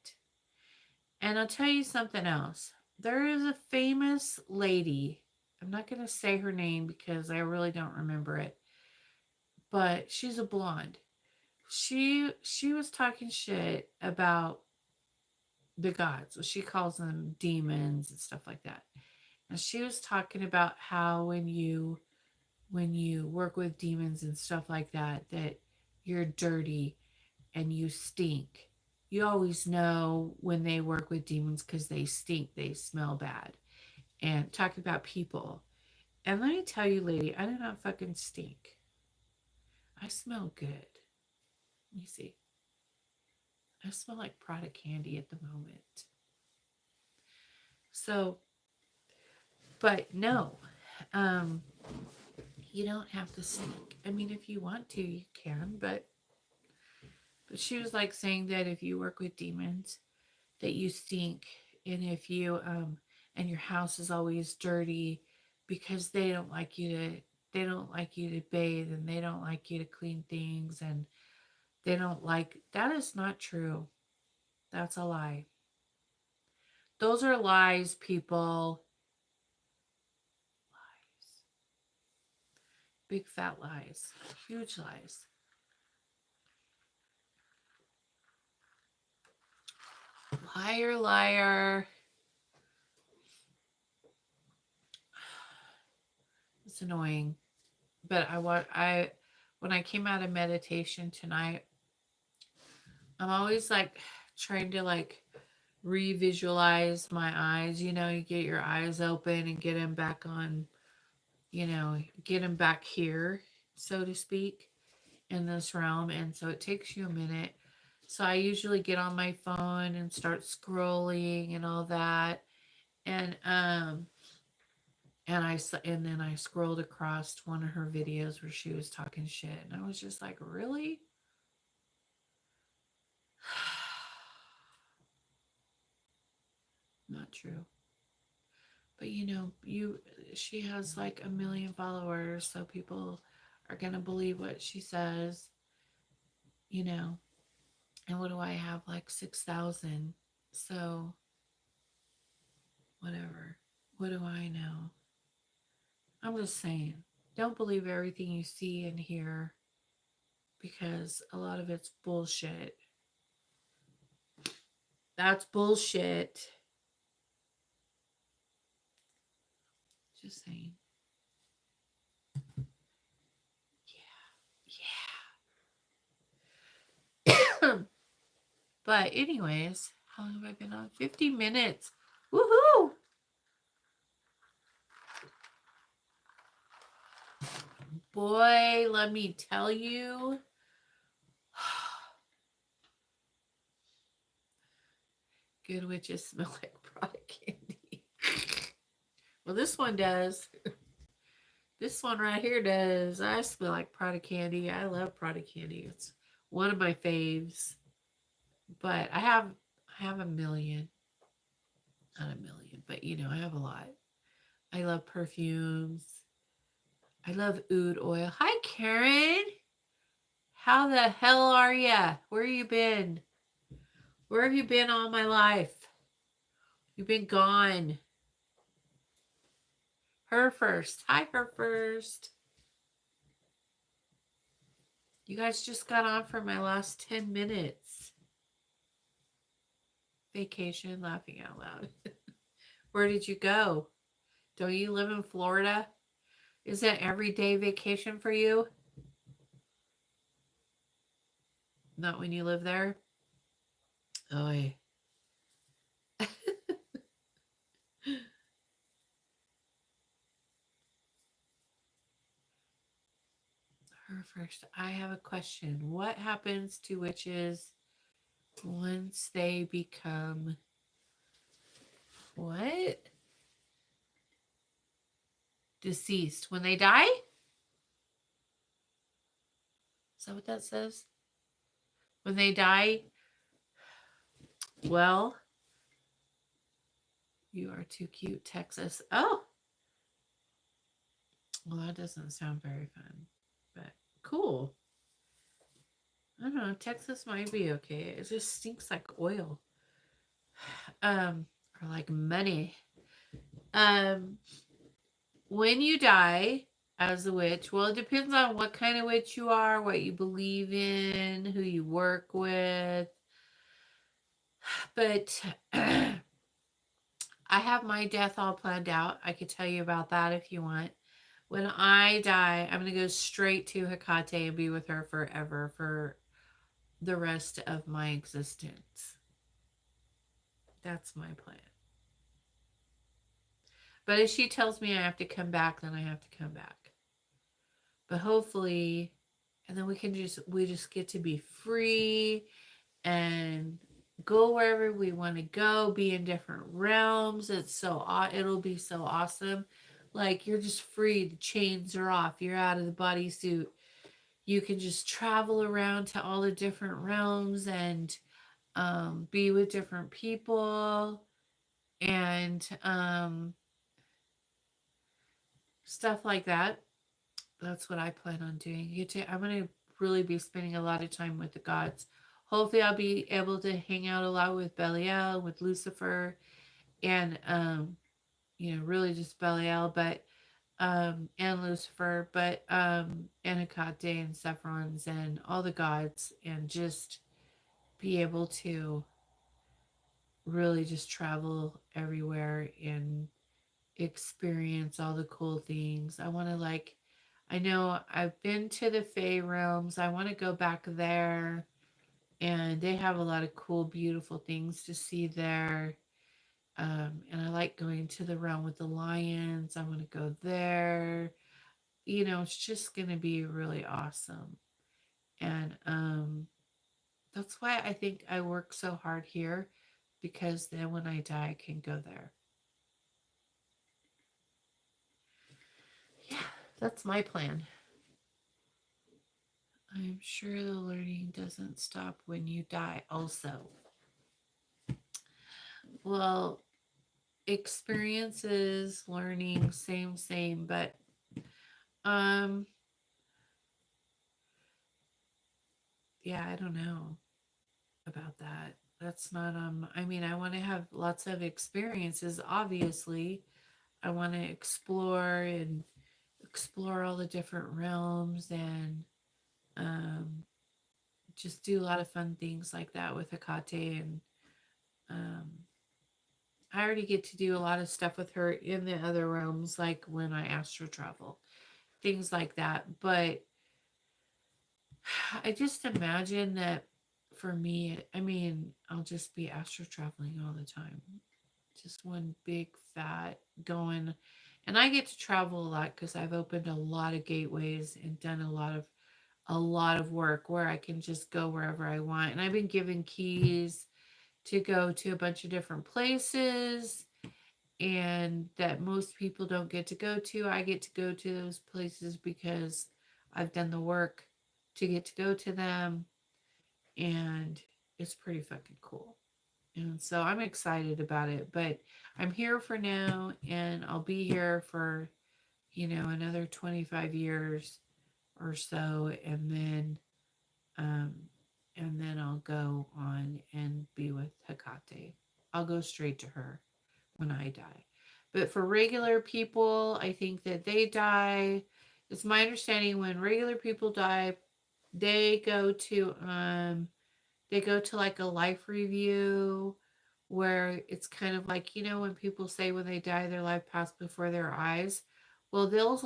And I'll tell you something else. There is a famous lady. I'm not going to say her name because I really don't remember it. But she's a blonde. She was talking shit about the gods. She calls them demons and stuff like that. And she was talking about how when you work with demons and stuff like that, that you're dirty and you stink. You always know when they work with demons because they stink, they smell bad. And talking about people. And let me tell you, lady, I do not fucking stink. I smell good. Let me see. I smell like Prada candy at the moment. So, but no, um, you don't have to stink. I mean, if you want to, you can, but she was like saying that if you work with demons, that you stink, and if you and your house is always dirty because they don't like you to bathe and they don't like you to clean things and they don't like that is not true. That's a lie. Those are lies, people. Lies. Big fat lies. Huge lies. Liar, liar. It's annoying. But when I came out of meditation tonight, I'm always like trying to like revisualize my eyes. You get your eyes open and get them back on, get them back here, so to speak, in this realm. And so it takes you a minute. So I usually get on my phone and start scrolling and all that. And and then I scrolled across one of her videos where she was talking shit, and I was just like, really? Not true. But she has like 1 million followers, so people are gonna believe what she says, you know. And what do I have? Like 6,000. So whatever. What do I know? I'm just saying, don't believe everything you see and hear because a lot of it's bullshit. That's bullshit. Just saying. Yeah. But anyways, how long have I been on? 50 minutes. Woohoo! boy, let me tell you. Good witches smell like product candy. Well, this one does. This one right here does. I smell like product candy. I love product candy. It's one of my faves. But I have a million. Not a million, but I have a lot. I love perfumes. I love oud oil. Hi, Karen. How the hell are ya? Where you been? Where have you been all my life? You've been gone. Her first. Hi, her first. You guys just got on for my last 10 minutes. Vacation, laughing out loud. Where did you go? Don't you live in Florida? Is that everyday vacation for you? Not when you live there? Oh, yeah. Her first. I have a question. What happens to witches once they become what? Deceased. When they die? Is that what that says? When they die? Well, you are too cute, Texas. Oh, well, that doesn't sound very fun, but cool. I don't know. Texas might be okay. It just stinks like oil. Or like money. Um, when you die as a witch, well, it depends on what kind of witch you are, what you believe in, who you work with. But I have my death all planned out. I could tell you about that if you want. When I die, I'm going to go straight to Hecate and be with her forever for the rest of my existence. That's my plan. But if she tells me I have to come back, then I have to come back. But hopefully, and then we just get to be free and go wherever we want to go, be in different realms. It'll be so awesome. Like you're just free. The chains are off. You're out of the bodysuit. You can just travel around to all the different realms and be with different people and stuff like that. That's what I plan on doing. I'm going to really be spending a lot of time with the gods. Hopefully, I'll be able to hang out a lot with Belial, with Lucifer, and really just Belial, but and Lucifer, but and Hecate and Sephrons and all the gods, and just be able to really just travel everywhere and experience all the cool things. I know I've been to the Fey realms. I want to go back there, and they have a lot of cool, beautiful things to see there. And I like going to the realm with the lions. I want to go there. It's just going to be really awesome. And that's why I think I work so hard here, because then when I die, I can go there. Yeah, that's my plan. I'm sure the learning doesn't stop when you die, also. Well, experiences, learning, same, but um yeah, I don't know about that. That's not I mean, I want to have lots of experiences, obviously. I want to explore all the different realms and um just do a lot of fun things like that with Hecate. And um I already get to do a lot of stuff with her in the other realms, like when I astral travel, things like that. But I just imagine that for me, I mean, I'll just be astral traveling all the time. Just one big fat going. And I get to travel a lot because I've opened a lot of gateways and done a lot of work where I can just go wherever I want. And I've been given keys to go to a bunch of different places and that most people don't get to go to. I get to go to those places because I've done the work to get to go to them, and it's pretty fucking cool. And so I'm excited about it, but I'm here for now and I'll be here for, another 25 years or so, um and then I'll go on and be with Hecate. I'll go straight to her when I die. But for regular people, I think that they die. It's my understanding when regular people die, they go to like a life review where it's kind of like, when people say when they die their life passed before their eyes. Well, they'll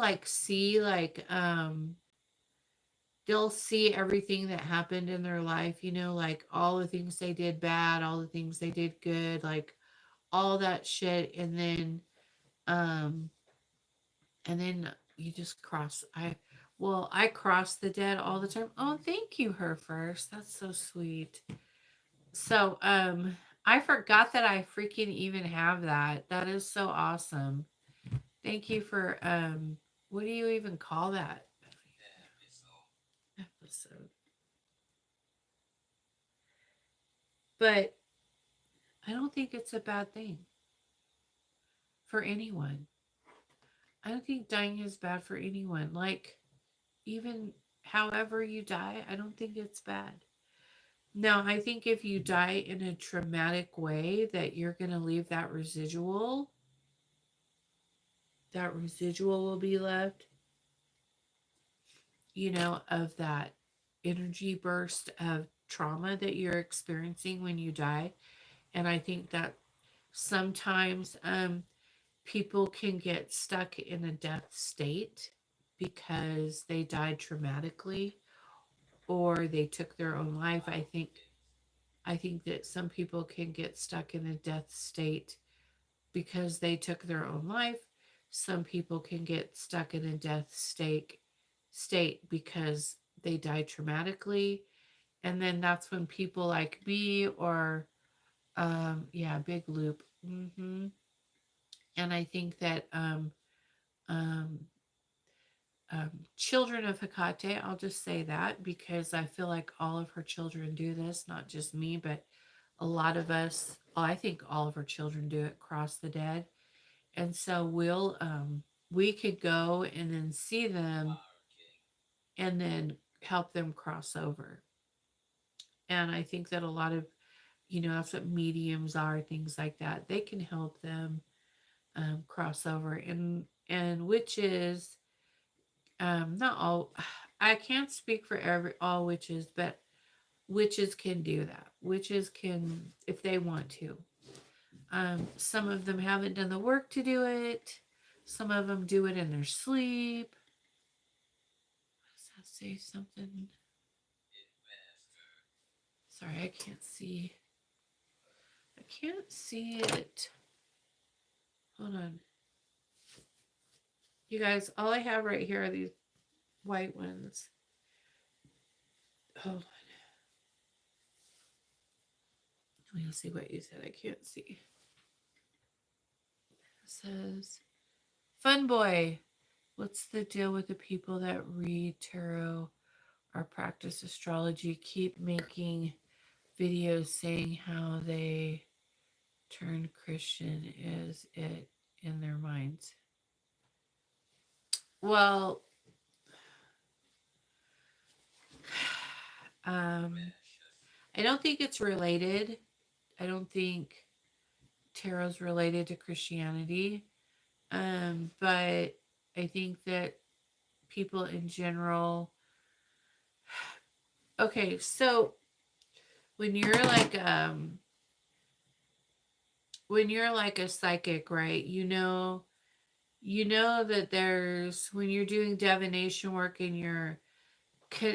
see everything that happened in their life, like all the things they did bad, all the things they did good, like all that shit. Um and then you just cross. I cross the dead all the time. Oh, thank you, her first. That's so sweet. So, I forgot that I freaking even have that. That is so awesome. Thank you for what do you even call that episode? But I don't think it's a bad thing for anyone. I don't think dying is bad for anyone. Like, even however you die, I don't think it's bad. Now, I think if you die in a traumatic way, that you're going to leave that residual will be left, of that energy burst of trauma that you're experiencing when you die. And I think that sometimes people can get stuck in a death state because they died traumatically or they took their own life. I think that some people can get stuck in a death state because they took their own life. Some people can get stuck in a death state because they died traumatically. And then that's when people like me or yeah, big loop. And I think that um children of Hecate, I'll just say that because I feel like all of her children do this, not just me, but a lot of us, I think all of her children do it, cross the dead. And so we could go and then see them and then help them cross over. And I think that a lot of, that's what mediums are, things like that. They can help them cross over. And witches, not all, I can't speak for all witches, but witches can do that. Witches can, if they want to. Some of them haven't done the work to do it. Some of them do it in their sleep. Does that say something? Sorry, I can't see. I can't see it. Hold on. You guys, all I have right here are these white ones. Hold on. Let me see what you said. I can't see. It says, Fun Boy, what's the deal with the people that read tarot or practice astrology keep making videos saying how they turned Christian? Is it in their minds? Well, I don't think it's related. I don't think tarot's related to Christianity. But I think that people in general. Okay, so when you're like a psychic, right? You know that there's when you're doing divination work and you're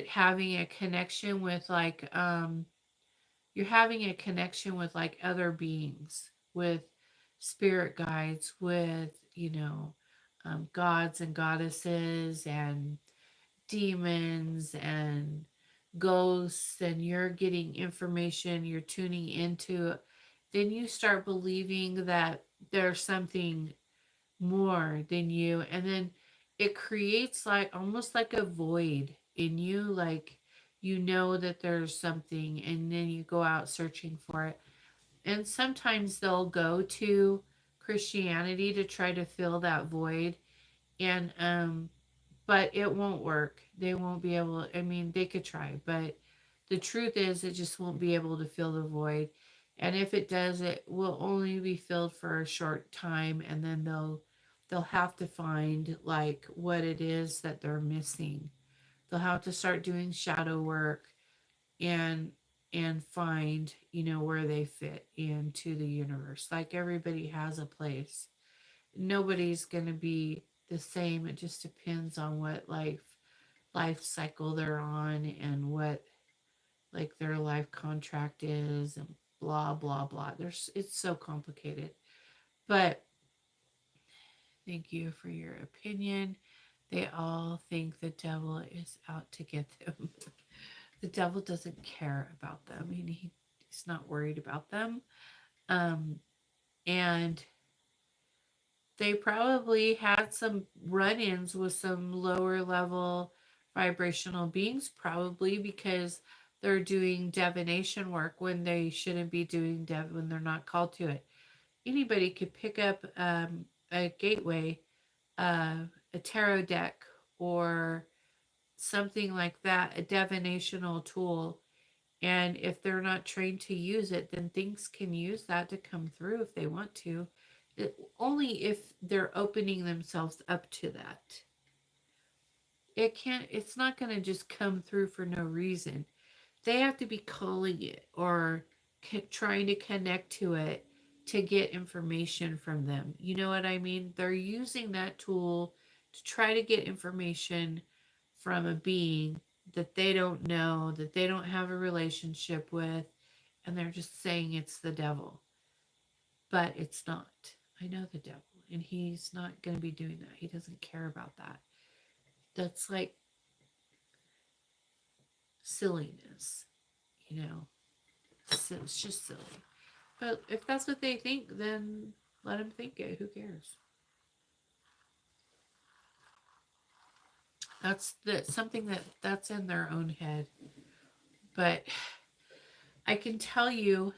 having a connection with you're having a connection with like other beings, with spirit guides, with gods and goddesses and demons and ghosts, and you're getting information, you're tuning into, then you start believing that there's something more than you. And then it creates like almost like a void in you, like you know that there's something, and then you go out searching for it. And sometimes they'll go to Christianity to try to fill that void. And but it won't work. They won't be able, I mean, they could try, but the truth is it just won't be able to fill the void. And if it does, it will only be filled for a short time, and then they'll have to find like what it is that they're missing. They'll have to start doing shadow work and find, where they fit into the universe. Like everybody has a place. Nobody's going to be the same. It just depends on what life cycle they're on and what like their life contract is and blah blah blah. There's It's so complicated. But thank you for your opinion. They all think the devil is out to get them. The devil doesn't care about them. I mean, he's not worried about them. Um, and they probably had some run-ins with some lower level vibrational beings, probably because they're doing divination work when they shouldn't be doing when they're not called to it. Anybody could pick up a gateway, uh, a tarot deck, or something like that, a divinational tool. And if they're not trained to use it, then things can use that to come through if they want to. Only if they're opening themselves up to that. It's not going to just come through for no reason. They have to be calling it or trying to connect to it to get information from them. You know what I mean? They're using that tool to try to get information from a being that they don't know, that they don't have a relationship with, and they're just saying it's the devil. But it's not. I know the devil, and he's not going to be doing that. He doesn't care about that. That's like silliness, you know? So it's just silly. But if that's what they think, then let them think it. Who cares? That's something that's in their own head. But I can tell you,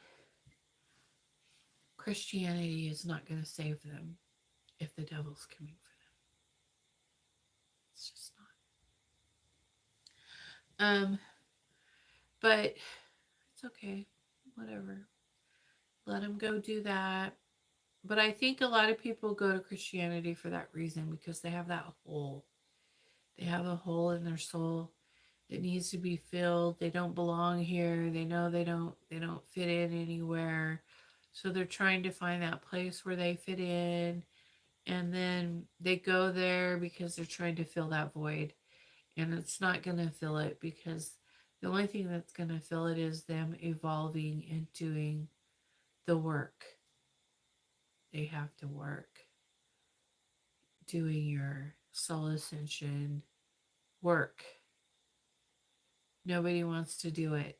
Christianity is not going to save them if the devil's coming for them. It's just not. But it's okay. Whatever. Let them go do that. But I think a lot of people go to Christianity for that reason, because they have that hole. They have a hole in their soul that needs to be filled. They don't belong here. They know they don't fit in anywhere. So they're trying to find that place where they fit in, and then they go there because they're trying to fill that void. And it's not going to fill it, because the only thing that's going to fill it is them evolving and doing the work. They have to work doing your soul ascension work. Nobody wants to do it.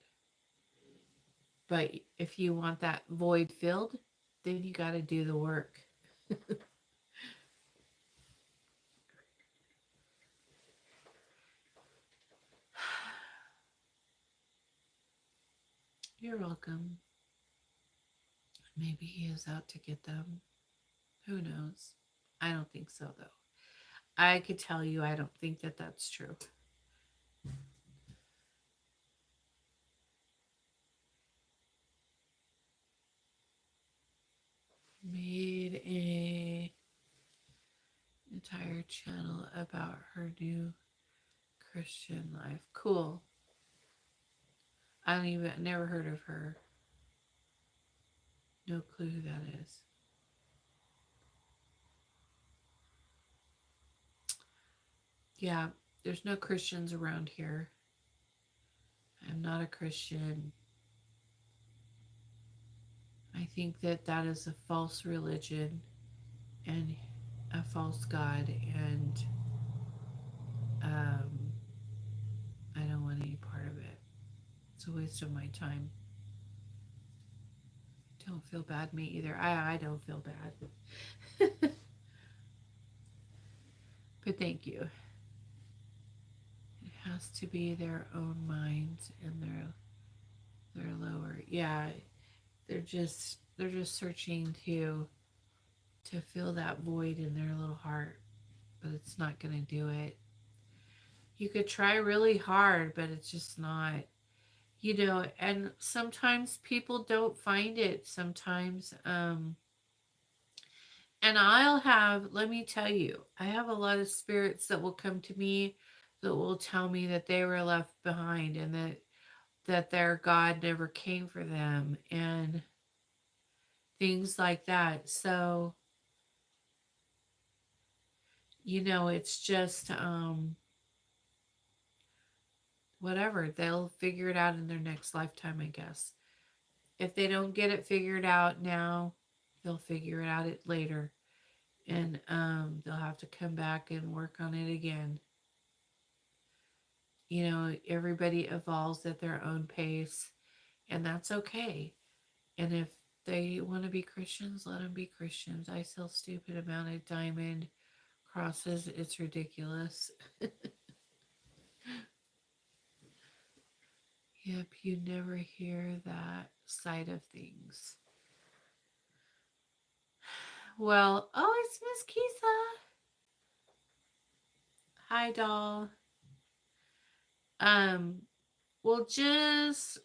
But if you want that void filled, then you got to do the work. You're welcome. Maybe he is out to get them. Who knows? I don't think so, though. I could tell you I don't think that that's true. Made a entire channel about her new Christian life. Cool. Never heard of her. No clue who that is. Yeah, there's no Christians around here. I'm not a Christian. I think that that is a false religion, and a false god, and um, I don't want any part of it. It's a waste of my time. Don't feel bad, me either. I don't feel bad. But thank you. It has to be their own minds and their lower. Yeah, they're just searching to fill that void in their little heart, but it's not going to do it. You could try really hard, but it's just not, and sometimes people don't find it sometimes. And let me tell you, I have a lot of spirits that will come to me that will tell me that they were left behind, and that their God never came for them, and things like that. So, it's just whatever. They'll figure it out in their next lifetime, I guess. If they don't get it figured out now, they'll figure it out later. And they'll have to come back and work on it again. Everybody evolves at their own pace, and that's okay. And if they want to be Christians, let them be Christians. I sell stupid amount of diamond crosses. It's ridiculous. Yep, you never hear that side of things. Well, oh, it's Miss Kisa. Hi, doll. Well, just,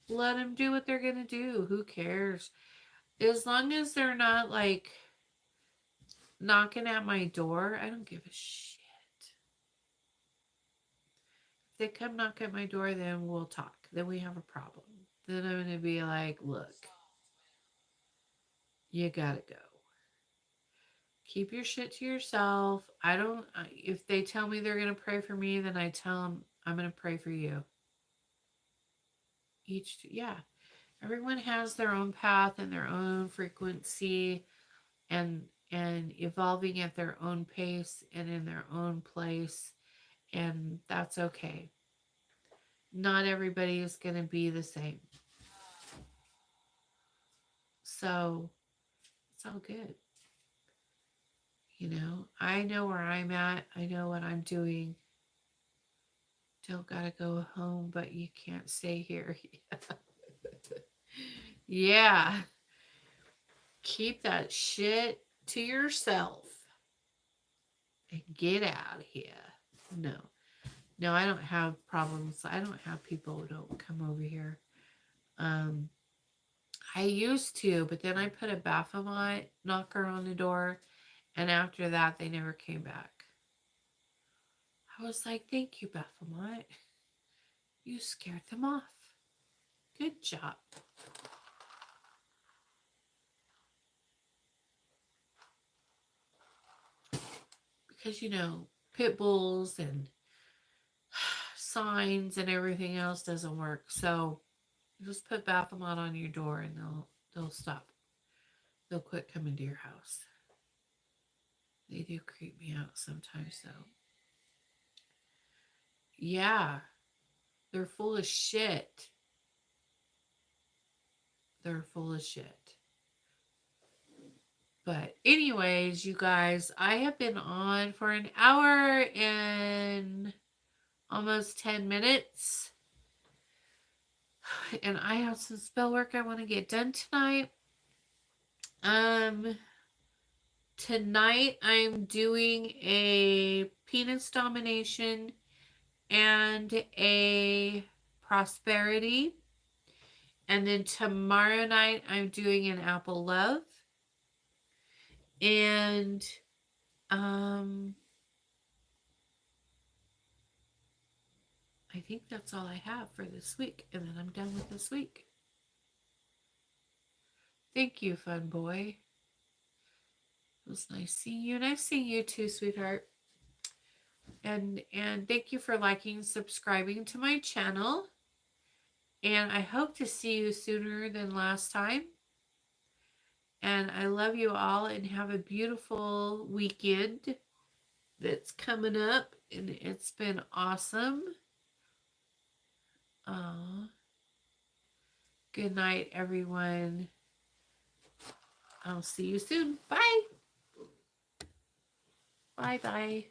let them do what they're going to do. Who cares? As long as they're not, like, knocking at my door, I don't give a shit. If they come knock at my door, then we'll talk. Then we have a problem. Then I'm going to be like, look, you got to go. Keep your shit to yourself. If they tell me they're going to pray for me, then I tell them I'm going to pray for you. Yeah. Everyone has their own path and their own frequency, and evolving at their own pace and in their own place, and that's okay. Not everybody is going to be the same. So it's all good. I know where I'm at. I know what I'm doing. Don't gotta go home, but you can't stay here. Yeah. Keep that shit to yourself and get out of here. No. No, I don't have problems. I don't have people who don't come over here. I used to, but then I put a Baphomet knocker on the door, and after that, they never came back. I was like, thank you, Baphomet. You scared them off. Good job. Because, pit bulls and signs and everything else doesn't work. So just put Baphomet on your door and they'll stop. They'll quit coming to your house. They do creep me out sometimes, though. Yeah, they're full of shit. They're full of shit. But anyways, you guys, I have been on for an hour and almost 10 minutes. And I have some spell work I want to get done tonight. Tonight I'm doing a penis domination and a prosperity. And then tomorrow night I'm doing an apple love. And I think that's all I have for this week. And then I'm done with this week. Thank you, fun boy. It was nice seeing you. Nice seeing you too, sweetheart. And thank you for liking and subscribing to my channel. And I hope to see you sooner than last time. And I love you all and have a beautiful weekend that's coming up. And it's been awesome. Good night, everyone. I'll see you soon. Bye. Bye-bye.